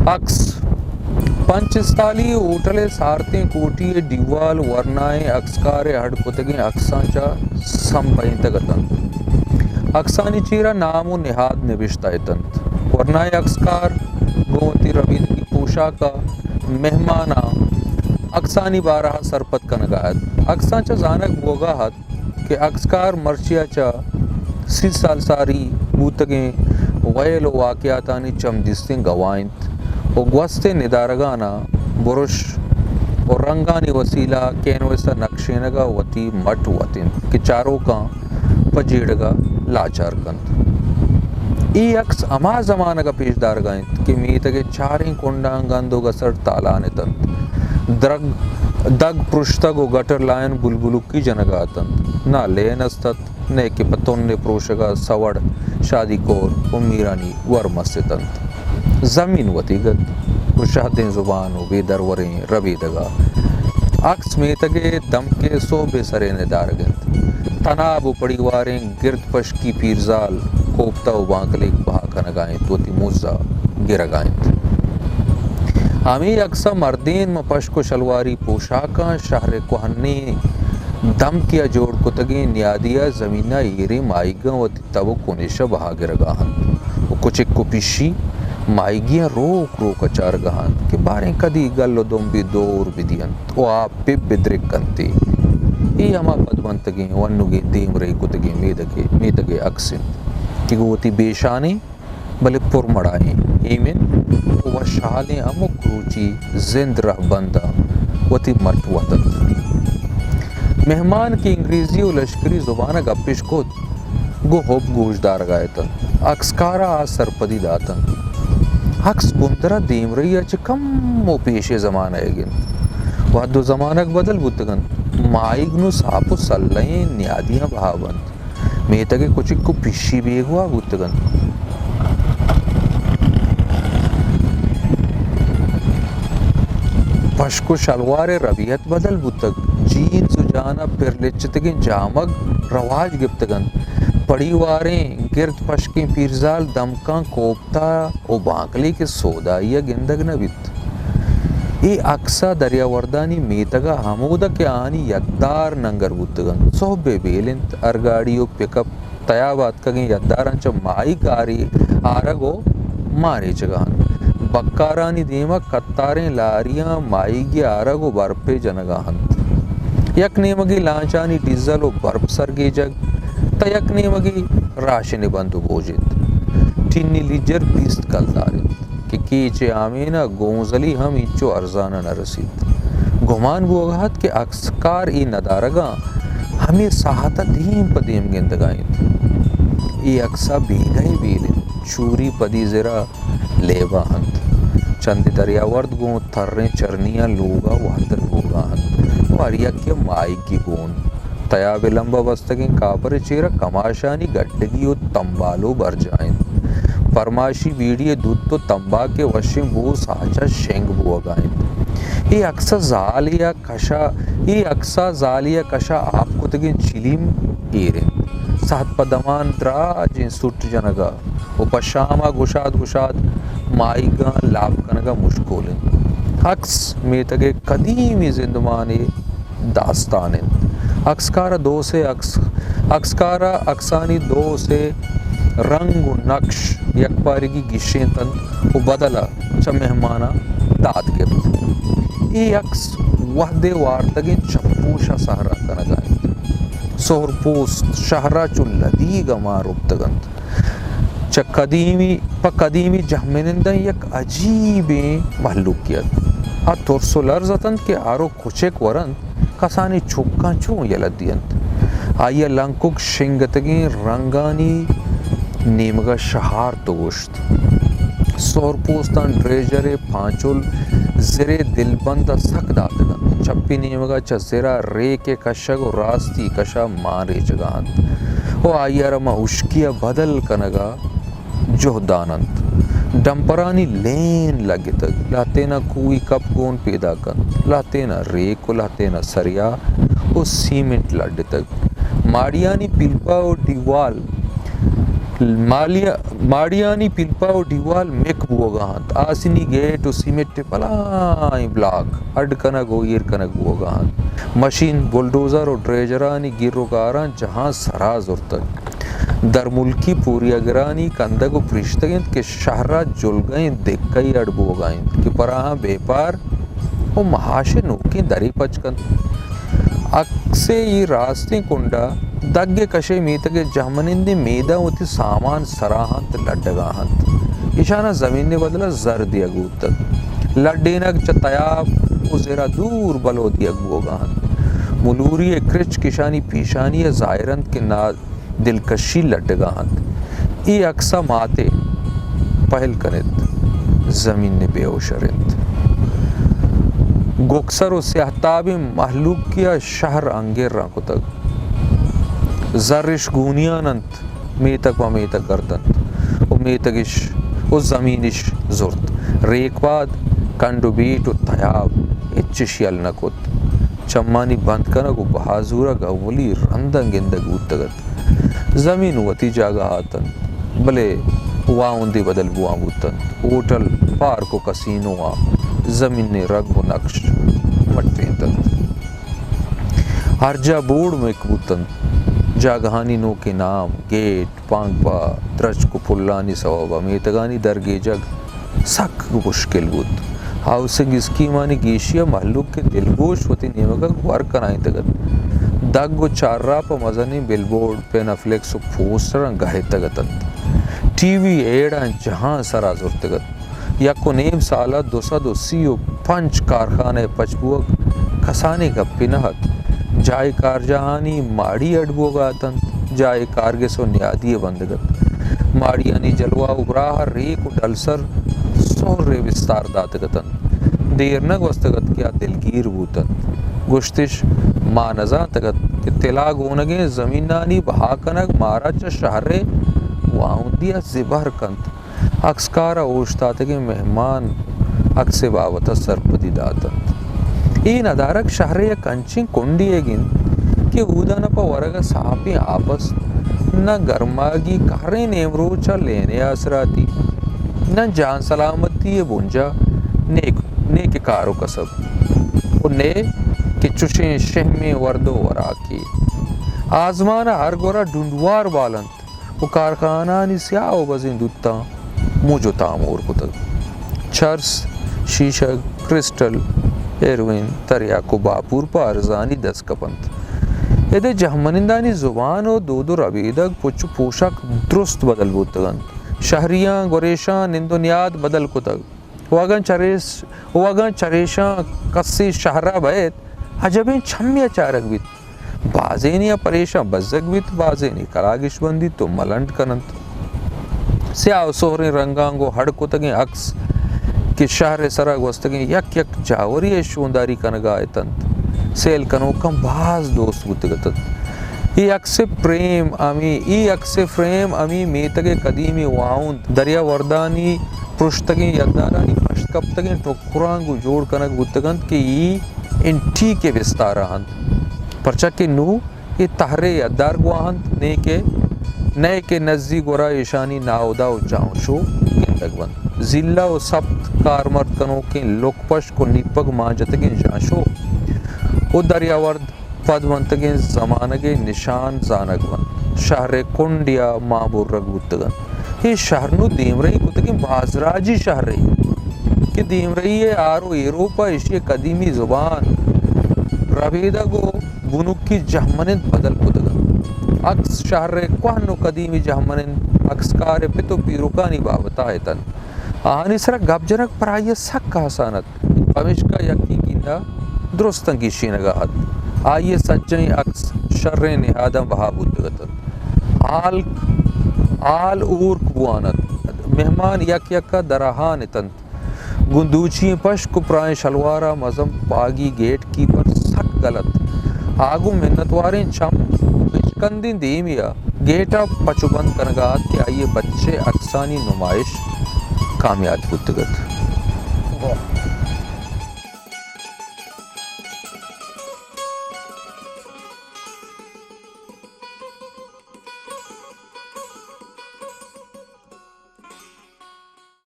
عکس پنچستالی اوٹلے سارتیں کوٹی دیوال ورنائے عکسکار ہڈ کتگیں عکسانچا سمپائیں تگتن عکسانی چیرا نام و نہاد نوشتہ تنت ورنائے عکسکار گوتی رویدگی پوشاکا مہمانا عکسانی بارہ سرپت کنگاہت عکسانچا زانک بوگاہت کہ عکسکار مرچیاچا 30 سال ساری بوتگیں ویل و واقعاتانی چمدستیں گوائنت و گوستے ندارگانا برش و رنگانی وسیلہ کینویسا نقشینگا وتی مٹ وطن کہ چاروں کا پجیڑگا لاچار کند ای عکس اما زمانہ کا پیش دارگائنت کہ میتگے چاریں کنڈان گندو گسر تالانے تند دگ پرشتگ و گٹر لائن بلبلکی جنگا تند نہ لین استت نے کہ پتون نے پروشگا سوڑ شادی کور و میرانی ورمس تند زمین وطیگت و شہدیں زبان و بے دروریں ربیدگا عکس میتگے دم کے سو بے سرین دارگنت تناب و پڑیواریں گرد پشکی پیرزال کوپتا و بانکلے بہا کنگائیں توتی موزہ گرگائیں ہمیں اکثر مردین میں پشک و شلواری پوشاکاں شہر کوہنی دم کیا جوڑ کتگیں نیادیا زمینہ ایرے مائیگاں و تبو کنشہ بہا گرگاہن و کچک کو پیشی مائیگیاں روک روک اچارگاہن کہ باریں کدی گل و دم بھی دور بھی دین و آپ پہ بدرک کنتے ای ہما پدمنتگیں ونگیں دیم رہی کتگیں میدگے اکسن کہ گوتی بیشانے بلے پر مڑائیں ایمن و شالیں امک روچی زند رہ بندہ وتی مٹ وطن مہمان کی انگریزی و لشکری زبانہ گپش کت گو ہوب گوش دار گائتن عکسکارا آ سرپدی داتن عکس بندرہ دیم رہی اچھ کم و پیش زمانہ گن وحد و زمانک بدل بودگن مائگ نو ساپو سلائیں نیادیاں بہاوند میتگے کچھ کو پیشی بیگوا بودگن پشکو شلوار رویت بدل بودتگ جینز و جانا پر لچتگیں جامگ رواج گپتگن پڑیواریں گرد پشکیں پیرزال دمکاں کوپتا و بانکلی کے سودائیہ گندگ نبیت ای اکسا دریا وردانی میتگا حمودہ کے آنی یدار ننگر بودتگن صحبے بیلنت ارگاڑی و پک اپ تیابات کگیں یدارانچہ مائی کاری آرگو مارے چگان بکارانی دیما کتاریں لاریاں مائی گی آرگو برپے جنگاہن یک نیمگی لانچانی ڈیزل و برپ سرگی جگ تا یک نیمگی راشن بندو بوجید ٹینی لیجر بیست کل دارید کہ کیچے آمینہ گونزلی ہم ایچو ارزانہ نہ رسید گمان بوگاہت کہ عکسکار ای ندارگاں ہمیں ساہتا دیم پا دیم گندگائیں ای عکسا بیگئی بیلن چوری پدی زرا لیبا ہند چند دریاورد گون تھریں چرنیاں لوگا وحدر گوگا ہند واریا کیا مائی کی گون تیاب لمبا بستگیں کاپر چیرہ کماشانی گڈگی و تمبالو بر جائیں فرماشی بیڑی دودھ تو تمبا کے وشم بو ساچا شنگ بو گائیں ای اکسا زالیا کشا آپ کتگیں چلیم ایریں سہت پدمان دراجیں سٹ جنگا و پشاما گشاد مائیگاں لاب کنگا مشکولن عکس میتگے قدیمی زندمانے داستانن عکسکارا دو سے عکسکارا عکسانی دو سے رنگ و نقش یک پارگی گشیں تن و بدلا چا مہمانا داد گرد ای عکس وحدے وارتگیں چپوشا سہرہ کنگائیں سہر پوست شہرہ چو لدیگا ماروبتگند چا قدیمی جہمنندن یک عجیبیں محلوکیت ترسو لرزتند کہ آرو کچک ورند کسانی چھکاں چون یلدیند آیا لنکک شنگتگیں رنگانی نیمگا شہار تو گوشت سور پوستان ڈریجر پانچول زرے دل بندہ سک داتگند چپی نیمگا چا زرہ رے کے کشگ و راستی کشا مارے چگاند و آیا رما اشکیا بدل کنگا جہدانند ڈمپرانی لین لگے تک لاتینا کوئی کپ گون پیدا کند لاتینا ریک و لاتینا سریا و سیمنٹ لڑ تک ماڑیانی پلپا و ڈیوال ماڑیانی پلپاو ڈیوال میک بوگاہت آسینی گیٹ و سیمٹ پلائیں بلاک اڈ کنگ و ایر کنگ بوگاہت مشین بلڈوزر و ڈریجرانی گیروگاران جہاں سراز ارتگ در ملکی پوری اگرانی کندگ و پرشتگند کے شہرہ جلگئیں دکئی اڈ بوگائیں کہ پراہاں بے پار و محاشے نوکیں دری پچکند اکسے یہ راستے کنڈا دگ کشے میتگ جہمنند میدہ ہوتی سامان سراہنت لڈگاہنت اشانہ زمین نے بدلا زرد اگوتت لڈینک چتیاب و زیرہ دور بلو دی اگوگاہنت ملوری کرچ کشانی پیشانی زائرند کے نا دلکشی لڈگاہنت ای اکسا ماتے پہل کنت زمین نے بے اوشرند گوکسر و سیاہتاب محلوق کیا شہر انگیر رانکو تک زرش گونیانند میتک و میتک گردند و میتکش و زمینش زرد ریک باد کنڈو بیٹ و تیاب اچشیل نکت چمانی بند کنگ و بہازورہ گولی رندنگ اندگ اوتگت زمین وتی جاگہ آتن بلے واؤندی بدل بوام اوتن ہوٹل پارک و کسینو آم زمین نے رنگ و نقش مٹیں تند ہر جا بوڑ میں کبوتن جاگہانی نو کے نام گیٹ پانگ پا درج کو پلانی سوابا میتگانی درگی جگ سک مشکل بود ہاؤسنگ اسکیمانی گیشیا محلوق کے دلگوش ہوتی نیمگا ورکن آئیں تگت دگ و چار را پا مزنی بل بورڈ پین افلیکس و پوسٹران گاہے تگتند ٹی وی ایڈان جہاں سرازور تگت یکو نیم سالہ 235 کارخانے پچبوک کھسانے کا پنہت جائے کار جہانی ماڑی اڈبوگاتن جائے کارگس و نیادی بندگت ماڑیانی جلوہ ابراہ ریک و ڈلسر سور ری وستار داتگتن دیرنگ وستگت کیا دلگیر بوتن گشتش مانزان تگت کہ تلا گونگیں زمینانی بہاکنگ ماراچ شہرے واؤندیا زبر کنت اکسکارا اوشتاتگی مہمان اکسے باوتا سرپدی داتند این ادارک شہر یا کنچیں کنڈی گن کہ اودانا پا ورگا ساپی آپس نہ گرماگی کاریں نیمروچا لینے آسراتی نہ جان سلامتی بنجا نیک کارو کسب و نے کہ چوشیں شہمیں وردو وراکی آزمانا ہر گورا ڈنڈوار بالند و کارخانانی سیاو بزین دوتا موجو تامور کتگ چرس شیشہ کرسٹل ایروین تریاکو باپور پا ارزانی دس کپند ایدے جہمنندانی زبان و دودو ربیدگ پچو پوشک درست بدل بودتگن شہریاں گوریشاں نندونیاد بدل کتگ وگن چریشاں کسی شہرہ بیت عجبیں چھمیا چارک بیت بازینیا پریشاں بزگ بیت بازینی کلاگش بندی تو ملنڈ کنند سیاہ سہریں رنگانگو ہڑ کتگیں عکس کہ شہر سرگ وستگیں یک یک جاوری شونداری کنگا ایتند سیل کنو کم باز دوست بودتگتت ای عکس فریم امی میتگ قدیمی واؤند دریا وردانی پرشتگیں یدارانی پشت کپتگیں ٹکرانگو جوڑ کنگ بودتگند کہ ای انٹی کے وستارہند پرچہ نو ای تحرے یدار گواہند نئے کے نزدی گورا ایشانی ناودا و جاؤشو گندگ بند زلہ و سبت کارمرد کنو کے لوک کو نیپگ مانجتگیں جانشو و دریاورد پد منتگیں زمانگیں نشان زانگ بند شہر کنڈیا مابور رگ بودتگن یہ شہرنو دیم رہی کتگیں بازراجی شہر رہی کہ دیم رہی ہے آرو ایروپا اشی قدیمی زبان ربیدہ گو بنوکی جہمنند بدل کتگن اکس شہر کوہنو قدیمی جہمنند اکسکار پتو پیروکانی بابتا ہے تن آہانی سرہ گب جنک پر آئیے سک کا حسانت پمشکا یکی گیندہ درستن کی شینگاہت آئیے سچنی اکس شر نہادم بہا بودگتن آل اور کبوانت مہمان یک یکا دراہان تن گندوچی پشک پرائیں شلوارہ مزم پاگی گیٹ کی پر سک غلط آگو منتواریں چم کندین دیمیا گیٹا پچو بند کنگات کہ آئیے بچے اکسانی نمائش کامیاب بودتگت